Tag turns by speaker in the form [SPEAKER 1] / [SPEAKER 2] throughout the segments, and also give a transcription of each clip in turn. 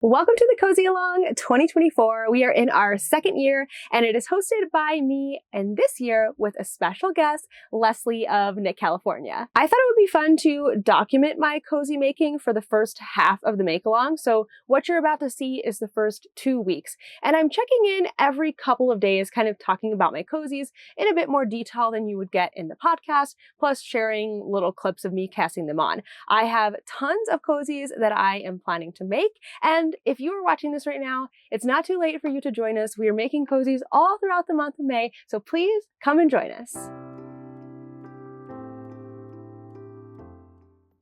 [SPEAKER 1] Welcome to the Cozy Along 2024. We are in our second year and it is hosted by me, and this year with a special guest, Leslie of Nick, California. I thought it would be fun to document my cozy making for the first half of the make along. So what you're about to see is the first 2 weeks. And I'm checking in every couple of days, kind of talking about my cozies in a bit more detail than you would get in the podcast, plus sharing little clips of me casting them on. I have tons of cozies that I am planning to make, and if you are watching this right now, it's not too late for you to join us. We are making cozies all throughout the month of May, so please come and join us.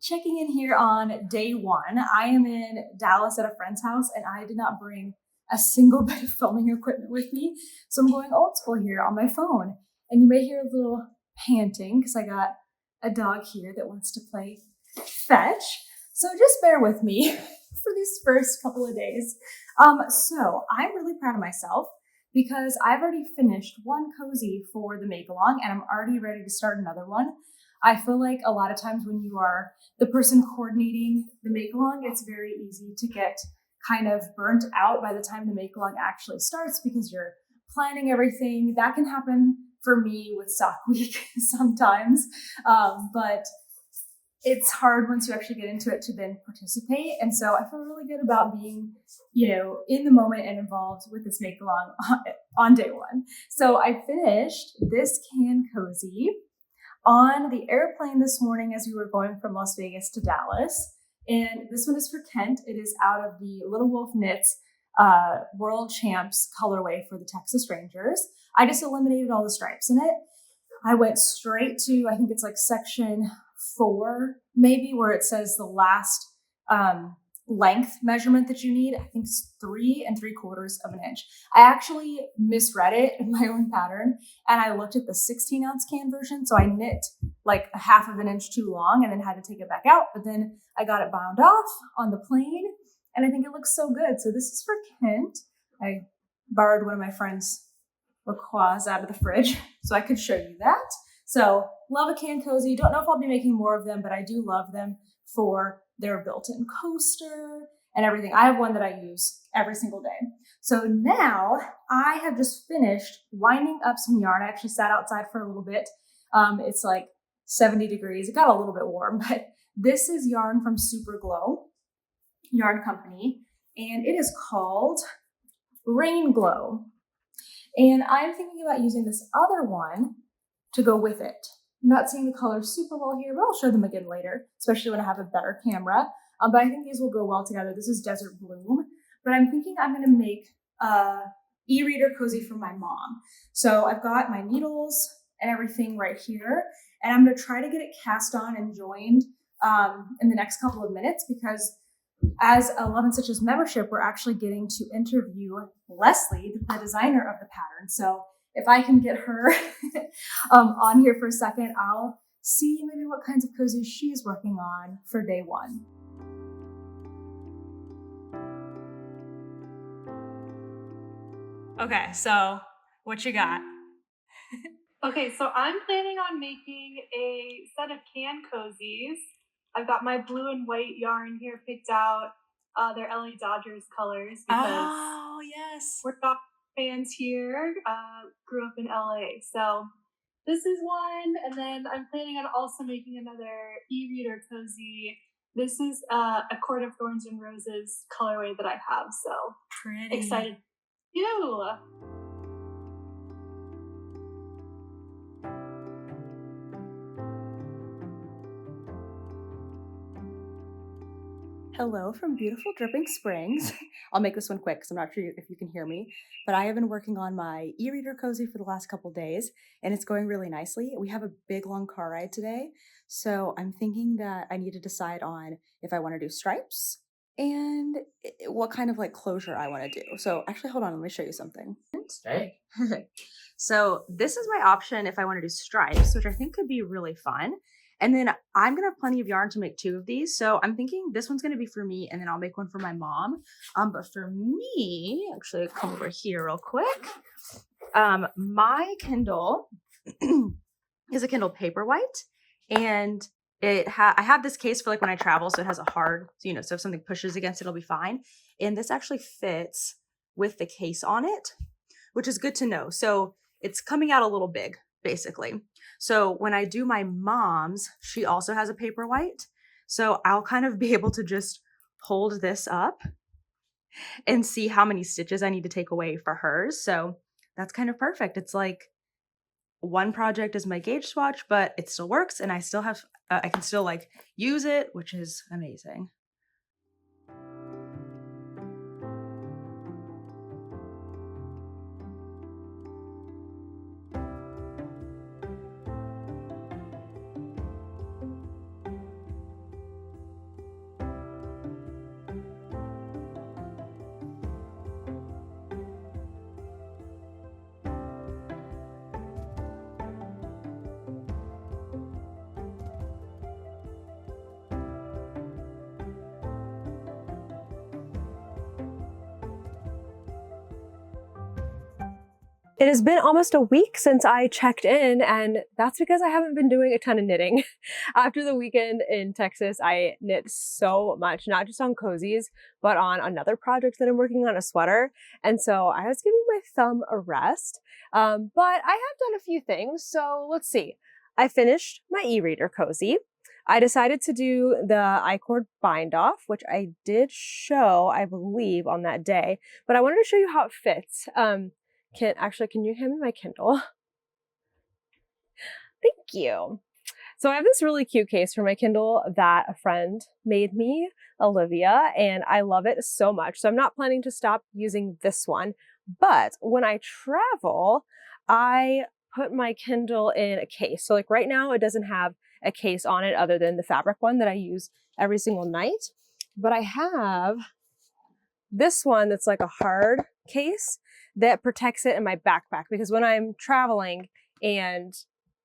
[SPEAKER 2] Checking in here on day one. I am in Dallas at a friend's house and I did not bring a single bit of filming equipment with me. So I'm going old school here on my phone. And you may hear a little panting because I got a dog here that wants to play fetch. So just bear with me for these first couple of days. So I'm really proud of myself because I've already finished one cozy for the make along and I'm already ready to start another one. I feel like a lot of times when you are the person coordinating the make along, it's very easy to get kind of burnt out by the time the make along actually starts because you're planning everything. That can happen for me with stock week sometimes, but it's hard once you actually get into it to then participate. And so I feel really good about being, in the moment and involved with this make along on day one. So I finished this can cozy on the airplane this morning as we were going from Las Vegas to Dallas. And this one is for Kent. It is out of the Little Wolf Knits World Champs colorway for the Texas Rangers. I just eliminated all the stripes in it. I went straight to, I think it's like section 4, maybe, where it says the last length measurement that you need. I think it's 3 3/4 inches. I actually misread it in my own pattern and I looked at the 16-ounce can version. So I knit like a 1/2 inch too long and then had to take it back out. But then I got it bound off on the plane and I think it looks so good. So this is for Kent. I borrowed one of my friend's LaCroix out of the fridge so I could show you that. So love a can cozy. Don't know if I'll be making more of them, but I do love them for their built-in coaster and everything. I have one that I use every single day. So now I have just finished winding up some yarn. I actually sat outside for a little bit. It's like 70 degrees. It got a little bit warm, but this is yarn from Super Glow Yarn Company, and it is called Rain Glow. And I'm thinking about using this other one to go with it. I'm not seeing the colors super well here, but I'll show them again later, especially when I have a better camera. But I think these will go well together. This is Desert Bloom, but I'm thinking I'm going to make a e-reader cozy for my mom. So I've got my needles and everything right here, and I'm going to try to get it cast on and joined in the next couple of minutes because as a Love and Stitches membership, we're actually getting to interview Leslie, the designer of the pattern. So if I can get her on here for a second, I'll see maybe what kinds of cozies she's working on for day one.
[SPEAKER 3] Okay, so what you got?
[SPEAKER 4] Okay, so I'm planning on making a set of can cozies. I've got my blue and white yarn here picked out. They're LA Dodgers colors because
[SPEAKER 3] yes,
[SPEAKER 4] we're Dodgers fans here. Grew up in LA, so this is one. And then I'm planning on also making another e-reader cozy. This is a Court of Thorns and Roses colorway that I have, so
[SPEAKER 3] pretty
[SPEAKER 4] excited. You.
[SPEAKER 5] Hello from beautiful Dripping Springs. I'll make this one quick because I'm not sure if you can hear me, but I have been working on my e-reader cozy for the last couple days and it's going really nicely. We have a big long car ride today, so I'm thinking that I need to decide on if I want to do stripes and what kind of like closure I want to do. So actually, hold on, let me show you something.
[SPEAKER 6] Okay.
[SPEAKER 5] So this is my option if I want to do stripes, which I think could be really fun. And then I'm going to have plenty of yarn to make 2 of these. So I'm thinking this one's going to be for me and then I'll make one for my mom. But for me, actually I'll come over here real quick. My Kindle is a Kindle Paperwhite and I have this case for like when I travel, so it has a hard, so if something pushes against it, it'll be fine. And this actually fits with the case on it, which is good to know. So it's coming out a little big, basically. So when I do my mom's, she also has a Paperwhite. So I'll kind of be able to just hold this up and see how many stitches I need to take away for hers. So that's kind of perfect. It's like one project is my gauge swatch, but it still works and I still have, I can still like use it, which is amazing.
[SPEAKER 1] It has been almost a week since I checked in, and that's because I haven't been doing a ton of knitting. After the weekend in Texas, I knit so much, not just on cozies, but on another project that I'm working on, a sweater. And so I was giving my thumb a rest, but I have done a few things. So let's see. I finished my e-reader cozy. I decided to do the I-cord bind off, which I did show, I believe, on that day, but I wanted to show you how it fits. Can you hand me my Kindle? Thank you. So I have this really cute case for my Kindle that a friend made me, Olivia, and I love it so much. So I'm not planning to stop using this one, but when I travel, I put my Kindle in a case. So like right now, it doesn't have a case on it other than the fabric one that I use every single night. But I have this one that's like a hard case that protects it in my backpack, because when I'm traveling and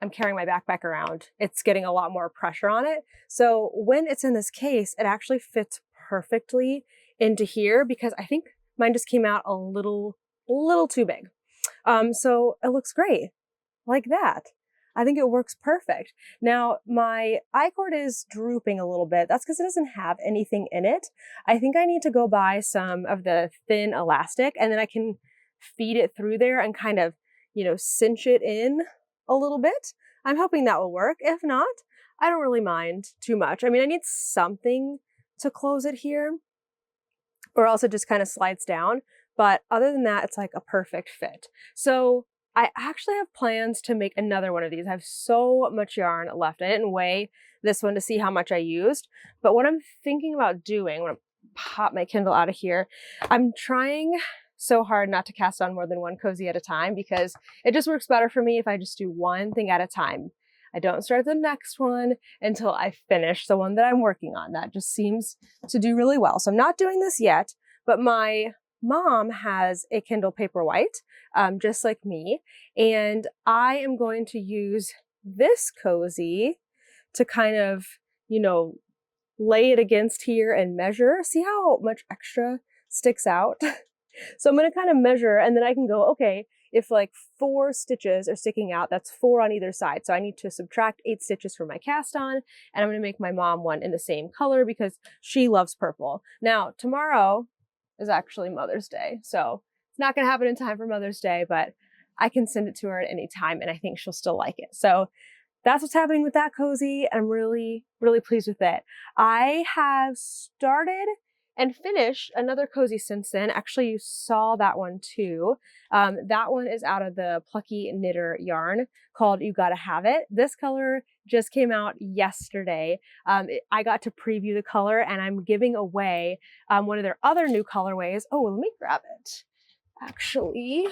[SPEAKER 1] I'm carrying my backpack around, it's getting a lot more pressure on it. So when it's in this case, it actually fits perfectly into here, because I think mine just came out a little too big. So it looks great like that. I think it works perfect. Now, my I-cord is drooping a little bit. That's because it doesn't have anything in it. I think I need to go buy some of the thin elastic, and then I can feed it through there and kind of, cinch it in a little bit. I'm hoping that will work. If not, I don't really mind too much. I mean, I need something to close it here, or else it just kind of slides down. But other than that, it's like a perfect fit. So I actually have plans to make another one of these. I have so much yarn left. I didn't weigh this one to see how much I used, but what I'm thinking about doing, when I pop my Kindle out of here, I'm trying so hard not to cast on more than one cozy at a time, because it just works better for me if I just do one thing at a time. I don't start the next one until I finish the one that I'm working on. That just seems to do really well. So I'm not doing this yet, but my mom has a Kindle Paperwhite, just like me, and I am going to use this cozy to kind of, lay it against here and measure. See how much extra sticks out? So I'm going to kind of measure, and then I can go, okay, if like 4 stitches are sticking out, that's 4 on either side. So I need to subtract 8 stitches for my cast on, and I'm going to make my mom one in the same color because she loves purple. Now, tomorrow is actually Mother's Day, so it's not going to happen in time for Mother's Day, but I can send it to her at any time, and I think she'll still like it. So that's what's happening with that cozy. I'm really, really pleased with it. I have started and finished another cozy since then. Actually, you saw that one too. That one is out of the Plucky Knitter yarn called You Gotta Have It. This color just came out yesterday. I got to preview the color, and I'm giving away one of their other new colorways. Oh, let me grab it. Actually,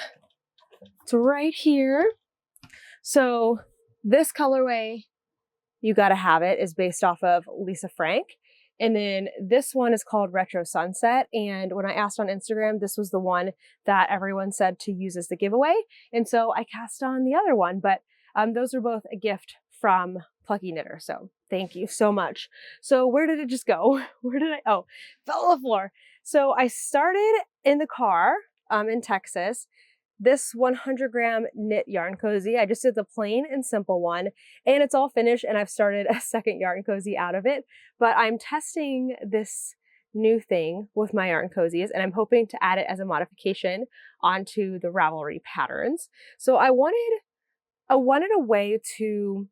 [SPEAKER 1] it's right here. So this colorway, You Gotta Have It, is based off of Lisa Frank. And then this one is called Retro Sunset. And when I asked on Instagram, this was the one that everyone said to use as the giveaway. And so I cast on the other one, but those are both a gift from Plucky Knitter. So thank you so much. So where did it just go? Oh, fell on the floor. So I started in the car in Texas. this 100-gram knit yarn cozy. I just did the plain and simple one, and it's all finished, and I've started a second yarn cozy out of it. But I'm testing this new thing with my yarn cozies, and I'm hoping to add it as a modification onto the Ravelry patterns. So I wanted a way to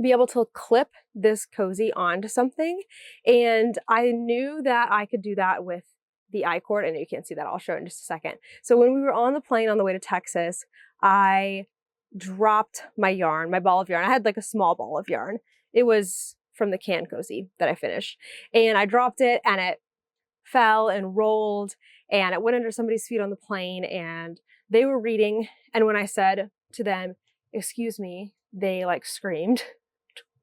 [SPEAKER 1] be able to clip this cozy onto something, and I knew that I could do that with the I-cord. I know you can't see that, I'll show it in just a second. So when we were on the plane on the way to Texas, I dropped my yarn, my ball of yarn. I had like a small ball of yarn. It was from the can cozy that I finished, and I dropped it and it fell and rolled and it went under somebody's feet on the plane, and they were reading, and when I said to them, "Excuse me," they like screamed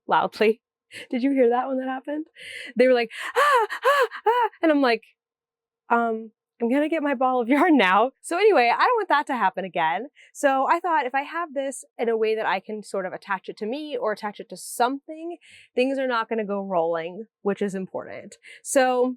[SPEAKER 1] loudly. Did you hear that when that happened? They were like, "Ah, ah, ah," and I'm like, I'm gonna get my ball of yarn now. So anyway, I don't want that to happen again. So I thought if I have this in a way that I can sort of attach it to me or attach it to something, things are not gonna go rolling, which is important. So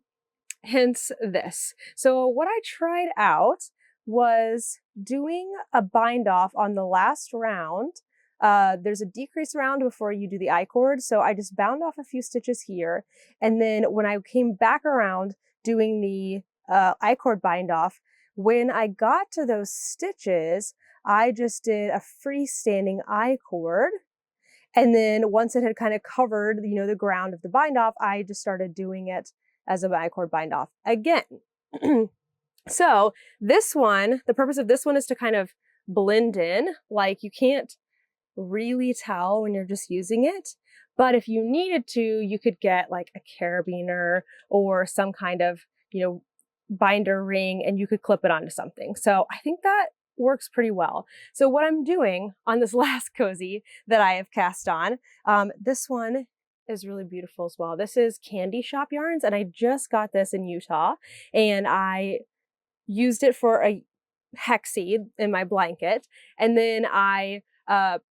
[SPEAKER 1] hence this. So what I tried out was doing a bind off on the last round. There's a decrease round before you do the I-cord. So I just bound off a few stitches here. And then when I came back around doing the I-cord bind off, when I got to those stitches, I just did a freestanding I-cord. And then once it had kind of covered, you know, the ground of the bind off, I just started doing it as a I-cord bind off again. So this one, the purpose of this one is to kind of blend in. Like you can't really tell when you're just using it, but if you needed to, you could get like a carabiner or some kind of, you know, binder ring, and you could clip it onto something. So I think that works pretty well. So what I'm doing on this last cozy that I have cast on, this one is really beautiful as well. This is Candy Shop Yarns, and I just got this in Utah, and I used it for a hex seed in my blanket, and then I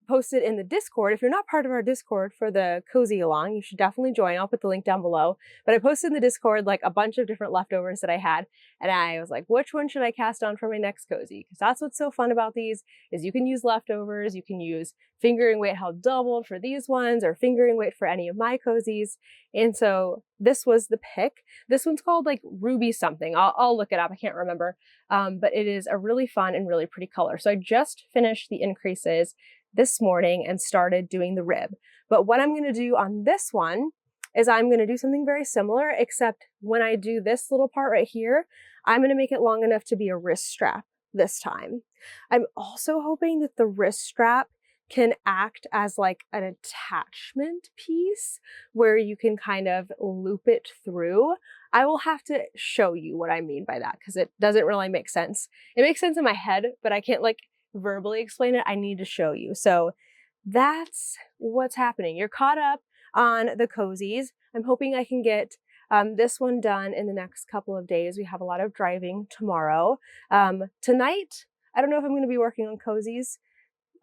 [SPEAKER 1] posted in the Discord. If you're not part of our Discord for the cozy along, you should definitely join. I'll put the link down below. But I posted in the Discord like a bunch of different leftovers that I had, and I was like, which one should I cast on for my next cozy? Because that's what's so fun about these, is you can use leftovers, you can use fingering weight held doubled for these ones, or fingering weight for any of my cozies. And so this was the pick. This one's called like Ruby something. I'll look it up, I can't remember. But it is a really fun and really pretty color. So I just finished the increases this morning and started doing the rib. But what I'm going to do on this one is I'm going to do something very similar, except when I do this little part right here, I'm going to make it long enough to be a wrist strap this time. I'm also hoping that the wrist strap can act as like an attachment piece where you can kind of loop it through. I will have to show you what I mean by that, because it doesn't really make sense. It makes sense in my head, but I can't like verbally explain it. I need to show you. So that's what's happening. You're caught up on the cozies. I'm hoping I can get this one done in the next couple of days. We have a lot of driving tomorrow. Tonight, I don't know if I'm going to be working on cozies.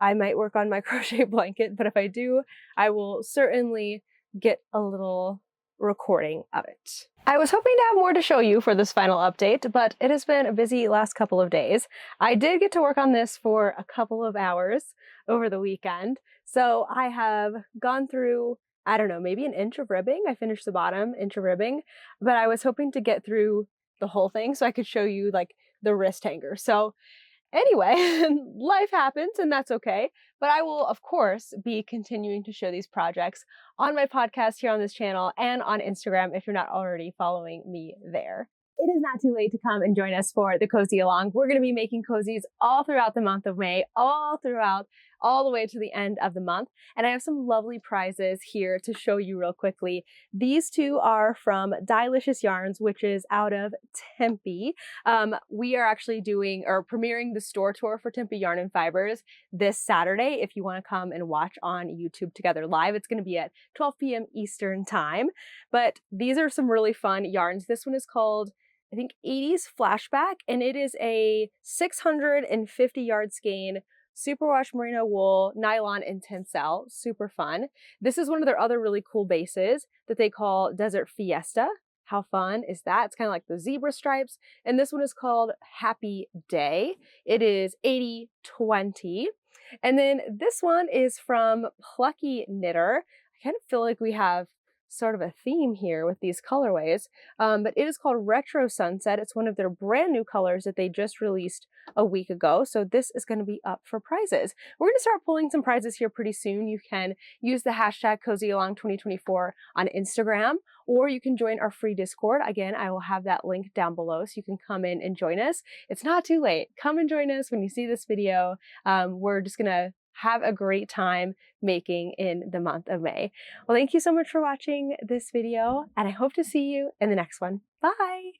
[SPEAKER 1] I might work on my crochet blanket, but if I do, I will certainly get a little recording of it. I was hoping to have more to show you for this final update, but it has been a busy last couple of days. I did get to work on this for a couple of hours over the weekend. So I have gone through, I don't know, maybe an inch of ribbing. I finished the bottom inch of ribbing, but I was hoping to get through the whole thing so I could show you like the wrist hanger. So anyway, life happens and that's okay. But I will, of course, be continuing to show these projects on my podcast here on this channel and on Instagram if you're not already following me there. It is not too late to come and join us for the Cozy Along. We're going to be making cozies all throughout the month of May, all the way to the end of the month. And I have some lovely prizes here to show you real quickly. These two are from Dylicious Yarns, which is out of Tempe. We are actually doing or premiering the store tour for Tempe Yarn and Fibers this Saturday. If you want to come and watch on YouTube together live, it's going to be at 12 p.m. Eastern time. But these are some really fun yarns. This one is called, I think, 80s Flashback, and it is a 650 yard skein, superwash merino wool, nylon, and tencel. Super fun. This is one of their other really cool bases that they call Desert Fiesta. How fun is that? It's kind of like the zebra stripes. And this one is called Happy Day. It is 80/20. And then this one is from Plucky Knitter. I kind of feel like we have sort of a theme here with these colorways, but it is called Retro Sunset. It's one of their brand new colors that they just released a week ago. So this is going to be up for prizes. We're going to start pulling some prizes here pretty soon. You can use the hashtag CozyAlong2024 on Instagram, or you can join our free Discord. Again, I will have that link down below so you can come in and join us. It's not too late. Come and join us when you see this video. We're just going to have a great time making in the month of May. Well, thank you so much for watching this video, and I hope to see you in the next one. Bye!